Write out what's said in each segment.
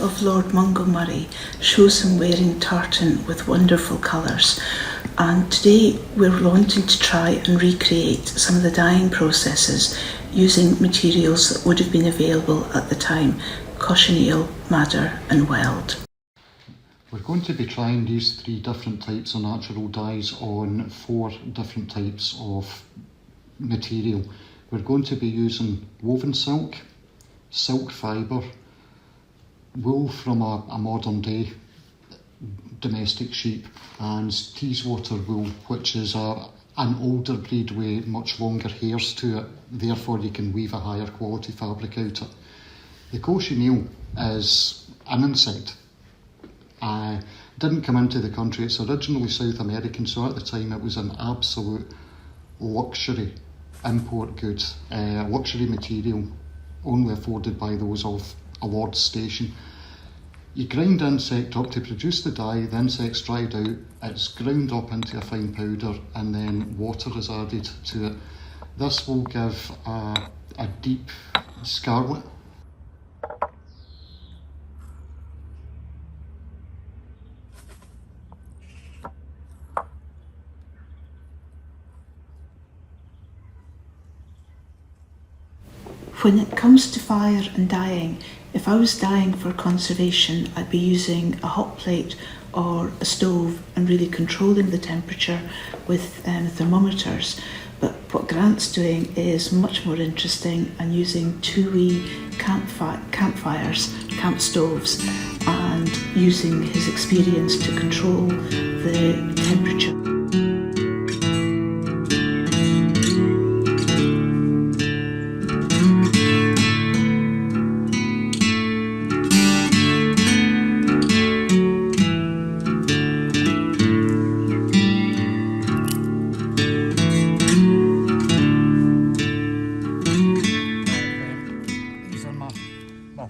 of Lord Mungo Murray shows him wearing tartan with wonderful colours, and today we're wanting to try and recreate some of the dyeing processes using materials that would have been available at the time: cochineal, madder and weld. We're going to be trying these 3 different types of natural dyes on 4 different types of material. We're going to be using woven silk, silk fibre, wool from a modern day domestic sheep, and Teeswater wool, which is an older breed with much longer hairs to it, therefore you can weave a higher quality fabric out of it. The cochineal is an insect. Didn't come into the country, it's originally South American, so at the time it was an absolute luxury import good, luxury material only afforded by those of a lord's station. You grind the insect up to produce the dye, the insect's dried out, it's ground up into a fine powder, and then water is added to it. This will give a deep scarlet. When it comes to fire and dyeing, if I was dyeing for conservation, I'd be using a hot plate or a stove and really controlling the temperature with thermometers. But what Grant's doing is much more interesting, and using 2 wee campfires, camp stoves, and using his experience to control the temperature.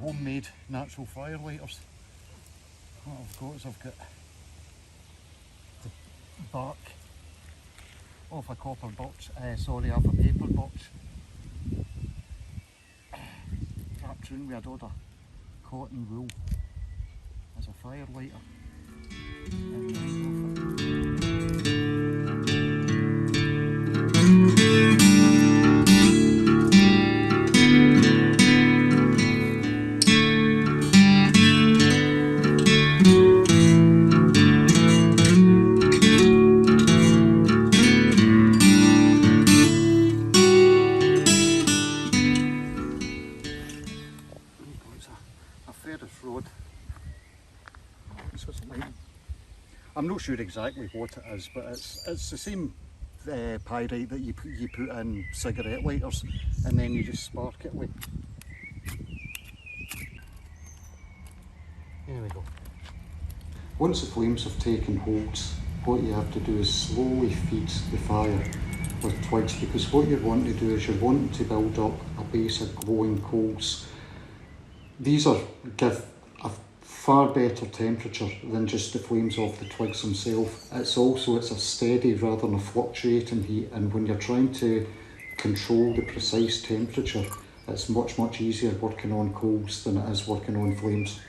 Homemade natural fire lighters. What I've got is I've got the bark of a copper birch, of a paper birch, wrapped round with a dod of cotton wool as a fire lighter. And then go for rod. I'm not sure exactly what it is, but it's the same pyrite that you put in cigarette lighters, and then you just spark it with. There we go. Once the flames have taken hold, what you have to do is slowly feed the fire with twigs, because what you're wanting to do is you're wanting to build up a base of glowing coals. These give a far better temperature than just the flames of the twigs themselves. It's a steady rather than a fluctuating heat, and when you're trying to control the precise temperature, it's much easier working on coals than it is working on flames.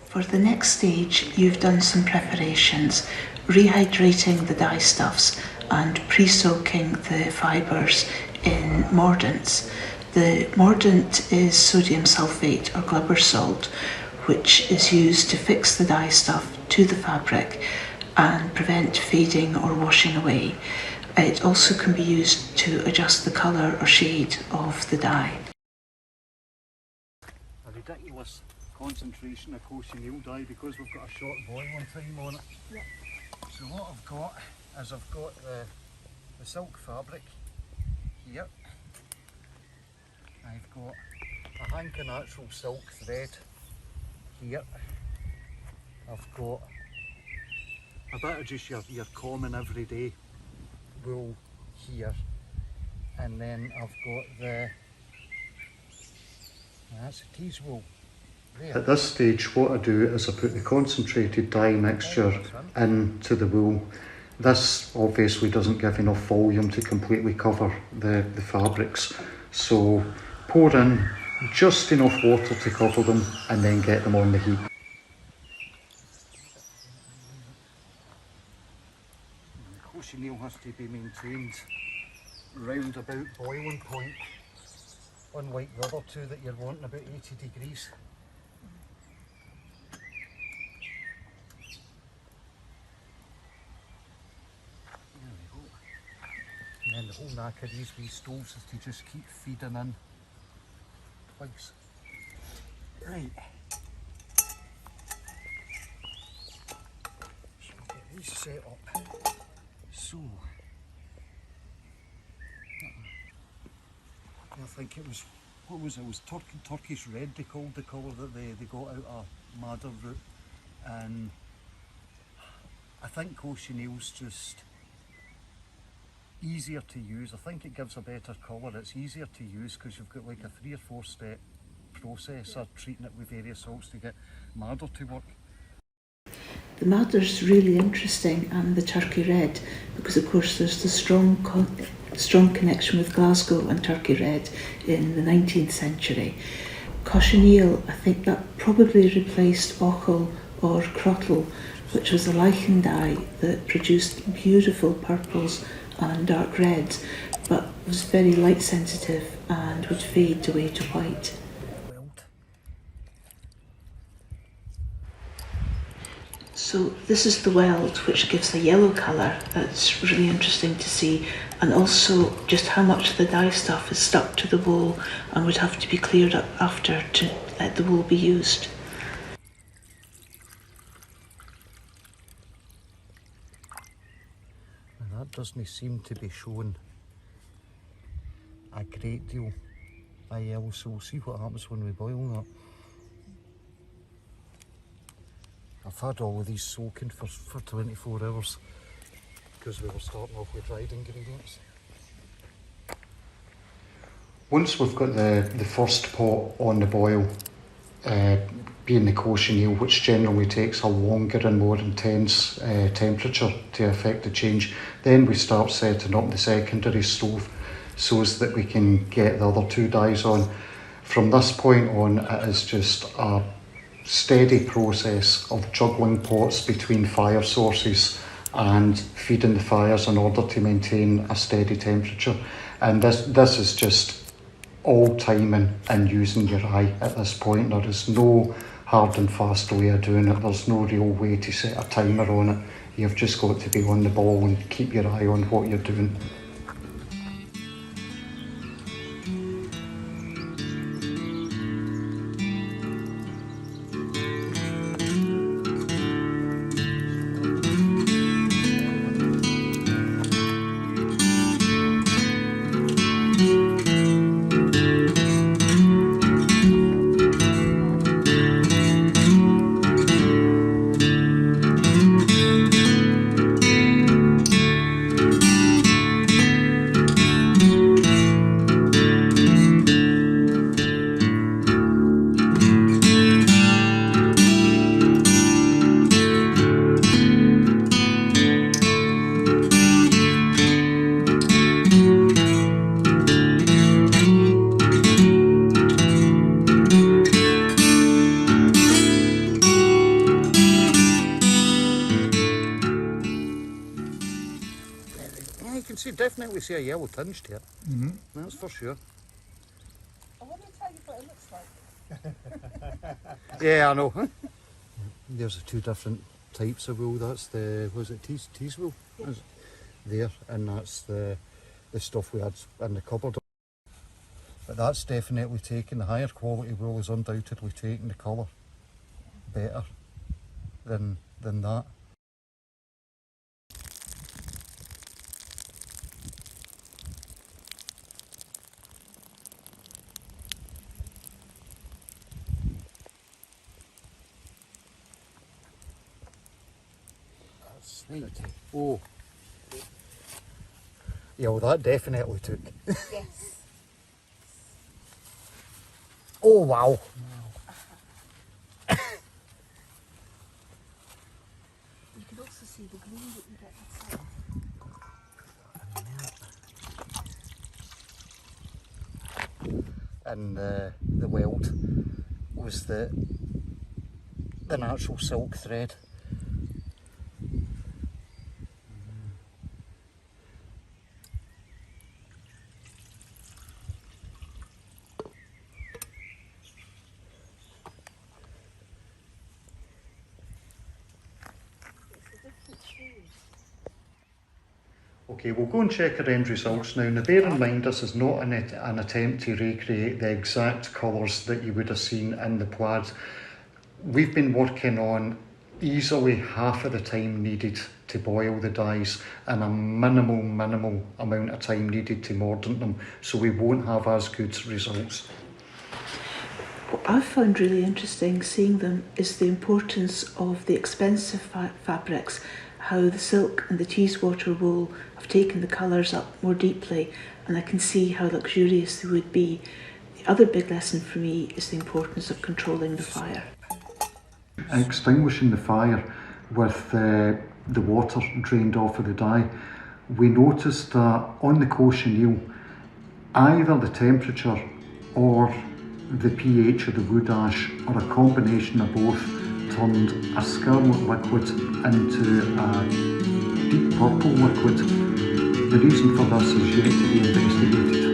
For the next stage, you've done some preparations, rehydrating the dye stuffs and pre-soaking the fibres in mordants. The mordant is sodium sulfate or glubber salt, which is used to fix the dye stuff to the fabric and prevent fading or washing away. It also can be used to adjust the colour or shade of the dye. A ridiculous concentration of cochineal dye because we've got a short boiling time on it. Yep. So what I've got is I've got the silk fabric here. I've got a hank of natural silk thread here. I've got a bit of just your common everyday wool here, And then I've got that's a tease wool. At this stage, what I do is I put the concentrated dye mixture into the wool. This obviously doesn't give enough volume to completely cover the fabrics, so pour in just enough water to cover them and then get them on the heat. The cochineal has to be maintained round about boiling point, unlike the other two that you're wanting about 80 degrees. And then the whole knack of these wee stoves is to just keep feeding in twice. Right. So we'll get these set up. So, I think it was, what was it? It was Turkish red they called the colour that they got out of madder root. And I think cochineal's just easier to use. I think it gives a better colour. It's easier to use because you've got like a 3 or 4 step process of treating it with various salts to get madder to work. The madder's really interesting, and the turkey red, because of course there's the strong connection with Glasgow and turkey red in the 19th century. Cochineal, I think that probably replaced ochel or crottle, which was a lichen dye that produced beautiful purples and dark reds, but was very light sensitive and would fade away to white. So this is the weld, which gives a yellow colour. That's really interesting to see, and also just how much the dye stuff is stuck to the wool and would have to be cleared up after to let the wool be used. And that doesn't seem to be showing a great deal of yellow, so we'll see what happens when we boil that. I've had all of these soaking for 24 hours because we were starting off with dried ingredients. Once we've got the first pot on the boil, being the cochineal, which generally takes a longer and more intense temperature to effect the change, then we start setting up the secondary stove so as that we can get the other 2 dyes on. From this point on, it is just a steady process of juggling pots between fire sources and feeding the fires in order to maintain a steady temperature. And this is just all timing and using your eye at this point. There is no hard and fast way of doing it. There's no real way to set a timer on it. You've just got to be on the ball and keep your eye on what you're doing. Definitely see a yellow tinge to it. That's for sure. I want to tell you what it looks like. Yeah, I know. There's the 2 different types of wool. That's the, was it tease wool? There, and that's the stuff we had in the cupboard. But that's definitely taken, the higher quality wool is undoubtedly taking the colour better than that. Right. Oh, Yeah, well, that definitely took. Yes. Oh, wow. You can also see the glue that you get inside. And the weld was the natural silk thread. It's a different shade. Okay, we'll go and check our end results now. Now bear in mind this is not an attempt to recreate the exact colours that you would have seen in the plaid. We've been working on easily half of the time needed to boil the dyes and a minimal amount of time needed to mordant them, so we won't have as good results. What I've found really interesting seeing them is the importance of the expensive fabrics, how the silk and the cheesewater wool have taken the colours up more deeply, and I can see how luxurious they would be. The other big lesson for me is the importance of controlling the fire. Extinguishing the fire with the water drained off of the dye, we noticed that on the cochineal, either the temperature or the pH of the wood ash, or a combination of both, turned a scarlet liquid into a deep purple liquid. The reason for this is yet to be investigated.